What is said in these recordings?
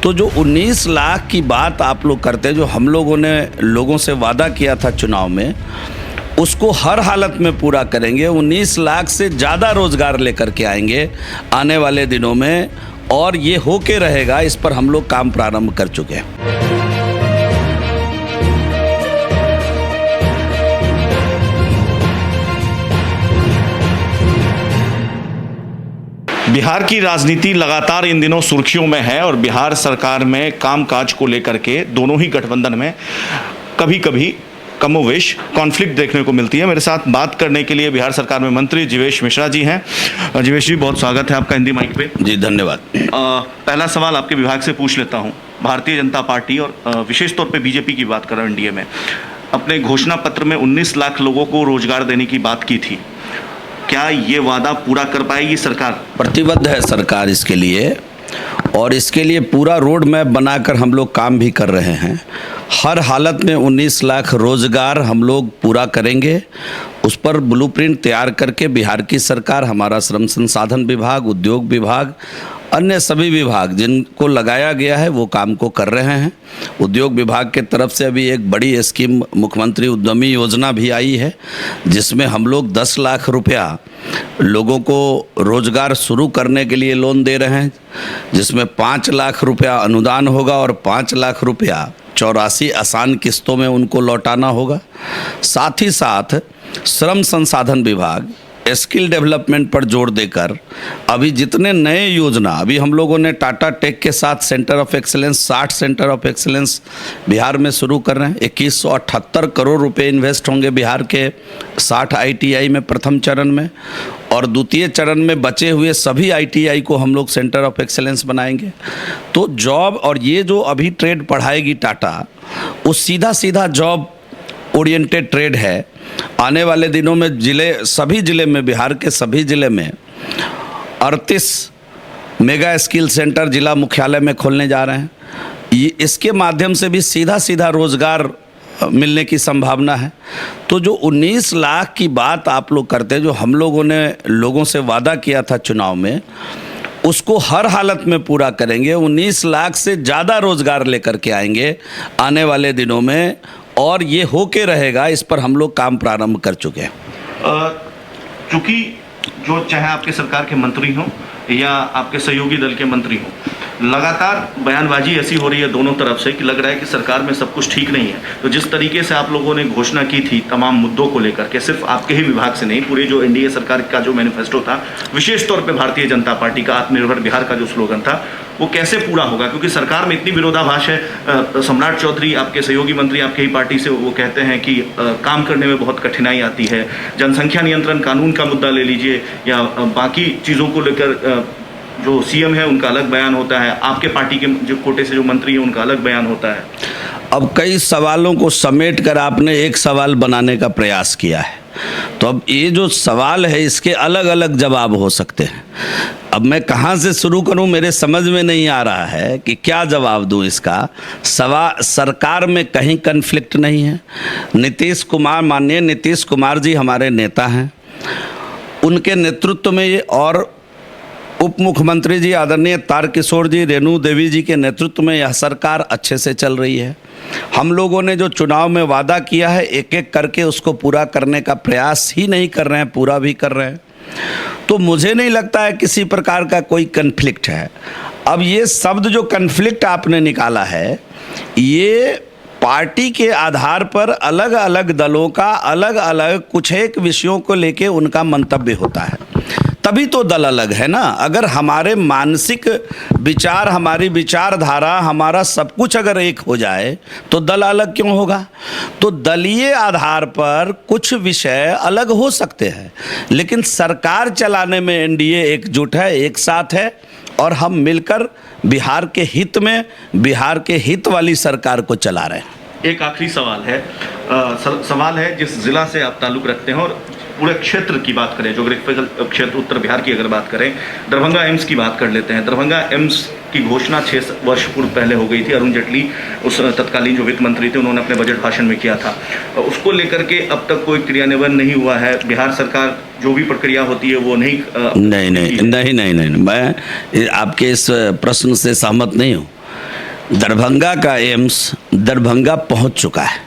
तो जो 19 लाख की बात आप लोग करते हैं, जो हम लोगों ने लोगों से वादा किया था चुनाव में, उसको हर हालत में पूरा करेंगे। 19 लाख से ज़्यादा रोजगार लेकर के आएंगे आने वाले दिनों में, और ये होके रहेगा। इस पर हम लोग काम प्रारंभ कर चुके हैं। बिहार की राजनीति लगातार इन दिनों सुर्खियों में है और बिहार सरकार में कामकाज को लेकर के दोनों ही गठबंधन में कभी कभी कमोवेश कॉन्फ्लिक्ट देखने को मिलती है। मेरे साथ बात करने के लिए बिहार सरकार में मंत्री जीवेश मिश्रा जी हैं। जीवेश जी, बहुत स्वागत है आपका हिंदी माइक पे। जी धन्यवाद। पहला सवाल आपके विभाग से पूछ लेता हूँ। भारतीय जनता पार्टी और विशेष तौर पे बीजेपी की बात कर रहा हूँ, एनडीए में अपने घोषणा पत्र में 19 लाख लोगों को रोजगार देने की बात की थी। क्या ये वादा पूरा कर पाएगी सरकार? प्रतिबद्ध है सरकार इसके लिए, और इसके लिए पूरा रोड मैप बनाकर हम लोग काम भी कर रहे हैं। हर हालत में 19 लाख रोजगार हम लोग पूरा करेंगे। उस पर ब्लूप्रिंट तैयार करके बिहार की सरकार, हमारा श्रम संसाधन विभाग, उद्योग विभाग, अन्य सभी विभाग जिनको लगाया गया है वो काम को कर रहे हैं। उद्योग विभाग के तरफ से अभी एक बड़ी स्कीम मुख्यमंत्री उद्यमी योजना भी आई है, जिसमें हम लोग 10 लाख रुपया लोगों को रोजगार शुरू करने के लिए लोन दे रहे हैं, जिसमें 5 लाख रुपया अनुदान होगा और 5 लाख रुपया 84 आसान किस्तों में उनको लौटाना होगा। साथ ही साथ श्रम संसाधन विभाग स्किल डेवलपमेंट पर जोर देकर अभी जितने नए योजना, अभी हम लोगों ने टाटा टेक के साथ centre of excellence, 60 centre of excellence Bihar में शुरू कर रहे हैं। 2178 करोड़ रुपए इन्वेस्ट होंगे बिहार के 60 ITI में प्रथम चरण में, और द्वितीय चरण में बचे हुए सभी ITI को हम लोग सेंटर ऑफ एक्सीलेंस बनाएंगे। तो जॉब, और ये जो अभी ट्रेड पढ़ाएगी टाटा, वो सीधा सीधा जॉब ओरिएंटेड ट्रेड है। आने वाले दिनों में सभी जिले में, बिहार के सभी जिले में 38 मेगा स्किल सेंटर जिला मुख्यालय में खोलने जा रहे हैं। ये इसके माध्यम से भी सीधा सीधा रोजगार मिलने की संभावना है। तो जो 19 लाख की बात आप लोग करते हैं, जो हम लोगों ने लोगों से वादा किया था चुनाव में, उसको हर हालत में पूरा करेंगे। 19 लाख से ज़्यादा रोजगार लेकर के आएंगे आने वाले दिनों में, और ये होके रहेगा। इस पर हम लोग काम प्रारंभ कर चुके हैं। क्योंकि जो चाहे आपके सरकार के मंत्री हों या आपके सहयोगी दल के मंत्री हों, लगातार बयानबाजी ऐसी हो रही है दोनों तरफ से कि लग रहा है कि सरकार में सब कुछ ठीक नहीं है। तो जिस तरीके से आप लोगों ने घोषणा की थी तमाम मुद्दों को लेकर के, सिर्फ आपके ही विभाग से नहीं, पूरे जो एनडीए सरकार का जो मैनिफेस्टो था, विशेष तौर पे भारतीय जनता पार्टी का आत्मनिर्भर बिहार का जो स्लोगन था, वो कैसे पूरा होगा? क्योंकि सरकार में इतनी विरोधाभास है। सम्राट चौधरी, आपके सहयोगी मंत्री आपके ही पार्टी से, वो कहते हैं कि काम करने में बहुत कठिनाई आती है। जनसंख्या नियंत्रण कानून का मुद्दा ले लीजिए, या बाकी चीज़ों को लेकर जो सीएम है उनका अलग बयान होता है, आपके पार्टी के जो कोटे से जो मंत्री है उनका अलग बयान होता है। अब कई सवालों को समेट कर आपने एक सवाल बनाने का प्रयास किया है, तो अब ये जो सवाल है इसके अलग अलग जवाब हो सकते हैं। अब मैं कहाँ से शुरू करूँ, मेरे समझ में नहीं आ रहा है कि क्या जवाब दूँ इसका। सरकार में कहीं कन्फ्लिक्ट नहीं है। नीतीश कुमार, माननीय नीतीश कुमार जी हमारे नेता हैं, उनके नेतृत्व में ये, और उप मुख्यमंत्री जी आदरणीय तारकिशोर जी, रेणु देवी जी के नेतृत्व में यह सरकार अच्छे से चल रही है। हम लोगों ने जो चुनाव में वादा किया है, एक एक करके उसको पूरा करने का प्रयास ही नहीं कर रहे हैं, पूरा भी कर रहे हैं। तो मुझे नहीं लगता है किसी प्रकार का कोई कन्फ्लिक्ट है। अब ये शब्द जो कन्फ्लिक्ट आपने निकाला है, ये पार्टी के आधार पर अलग अलग दलों का अलग अलग कुछ एक विषयों को लेके उनका मंतव्य होता है, तभी तो दल अलग है ना। अगर हमारे मानसिक विचार, हमारी विचारधारा, हमारा सब कुछ अगर एक हो जाए तो दल अलग क्यों होगा? तो दलीय आधार पर कुछ विषय अलग हो सकते हैं, लेकिन सरकार चलाने में एनडीए एकजुट है, एक साथ है, और हम मिलकर बिहार के हित में, बिहार के हित वाली सरकार को चला रहे हैं। एक आखिरी सवाल है जिस जिला से आप ताल्लुक़ रखते हैं और पूरे क्षेत्र की बात करें, जोग्राफिकल क्षेत्र उत्तर बिहार की अगर बात करें, दरभंगा एम्स की बात कर लेते हैं। दरभंगा एम्स की घोषणा 6 वर्ष पूर्व पहले हो गई थी। अरुण जेटली उस तत्कालीन जो वित्त मंत्री थे, उन्होंने अपने बजट भाषण में किया था। उसको लेकर के अब तक कोई क्रियान्वयन नहीं हुआ है। बिहार सरकार जो भी प्रक्रिया होती है वो नहीं, मैं आपके इस प्रश्न से सहमत नहीं हूँ। दरभंगा का एम्स दरभंगा पहुंच चुका है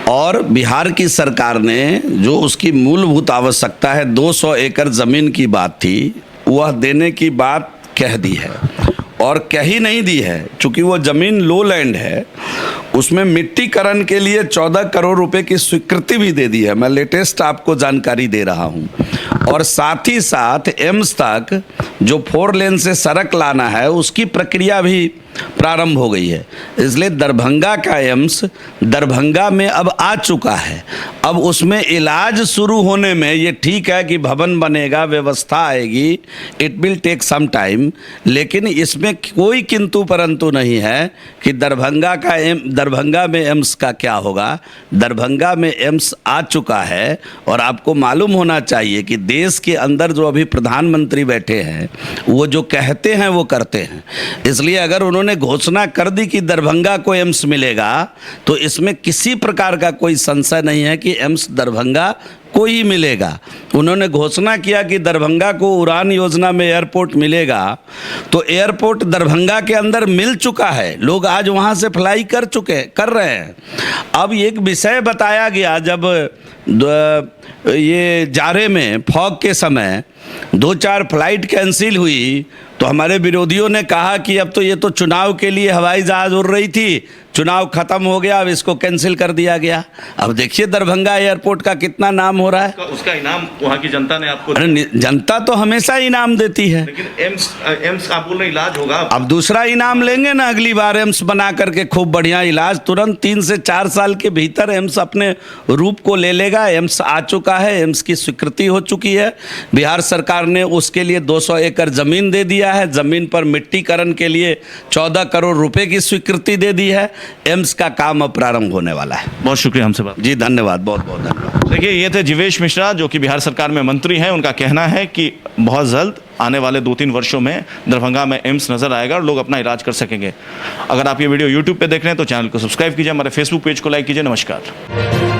और बिहार की सरकार ने जो उसकी मूलभूत आवश्यकता है 200 एकड़ ज़मीन की बात थी, वह देने की बात कह दी है और कही नहीं दी है। चूँकि वो ज़मीन लो लैंड है, उसमें मिट्टीकरण के लिए 14 करोड़ रुपए की स्वीकृति भी दे दी है। मैं लेटेस्ट आपको जानकारी दे रहा हूँ। और साथ ही साथ एम्स तक जो 4 लेन से सड़क लाना है, उसकी प्रक्रिया भी प्रारंभ हो गई है। इसलिए दरभंगा का एम्स दरभंगा में अब आ चुका है। अब उसमें इलाज शुरू होने में ये ठीक है कि भवन बनेगा, व्यवस्था आएगी, it will take some time, लेकिन इसमें कोई किंतु परंतु नहीं है कि दरभंगा में एम्स का क्या होगा। दरभंगा में एम्स आ चुका है और आपको मालूम होना चाहिए कि देश के अंदर जो अभी प्रधानमंत्री बैठे हैं, वो जो कहते हैं वो करते हैं। इसलिए अगर उन्होंने घोषणा कर दी कि दरभंगा को एम्स मिलेगा, तो इसमें किसी प्रकार का कोई संशय नहीं है कि एम्स दरभंगा को ही मिलेगा। उन्होंने घोषणा किया कि दरभंगा को उड़ान योजना में एयरपोर्ट मिलेगा, तो एयरपोर्ट दरभंगा के अंदर मिल चुका है। लोग आज वहाँ से फ्लाई कर रहे हैं। अब एक विषय बताया गया, जब ये जाड़े में फॉग के समय 2-4 फ्लाइट कैंसिल हुई, तो हमारे विरोधियों ने कहा कि अब तो ये तो चुनाव के लिए हवाई जहाज़ उड़ रही थी, चुनाव खत्म हो गया, अब इसको कैंसिल कर दिया गया। अब देखिए दरभंगा एयरपोर्ट का कितना नाम हो रहा है। उसका इनाम वहाँ की जनता ने आपको, अरे जनता तो हमेशा इनाम देती है, लेकिन एम्स आप बोल रहे इलाज होगा। अब दूसरा इनाम लेंगे ना अगली बार, एम्स बना करके खूब बढ़िया इलाज, तुरंत 3 से 4 साल के भीतर एम्स अपने रूप को ले लेगा। एम्स आ चुका है, एम्स की स्वीकृति हो चुकी है। बिहार सरकार ने उसके लिए 200 एकड़ ज़मीन दे दिया है। ज़मीन पर मिट्टीकरण के लिए 14 करोड़ रुपए की स्वीकृति दे दी है। एम्स का काम अब प्रारंभ होने वाला है। बहुत शुक्रिया हमसे बात। जी धन्यवाद, बहुत बहुत धन्यवाद। देखिए, ये थे जीवेश मिश्रा, जो कि बिहार सरकार में मंत्री हैं। उनका कहना है कि बहुत जल्द आने वाले 2-3 वर्षों में दरभंगा में एम्स नजर आएगा और लोग अपना इलाज कर सकेंगे। अगर आप ये वीडियो यूट्यूब पे देख रहे हैं तो चैनल को सब्सक्राइब कीजिए, हमारे फेसबुक पेज को लाइक कीजिए। नमस्कार।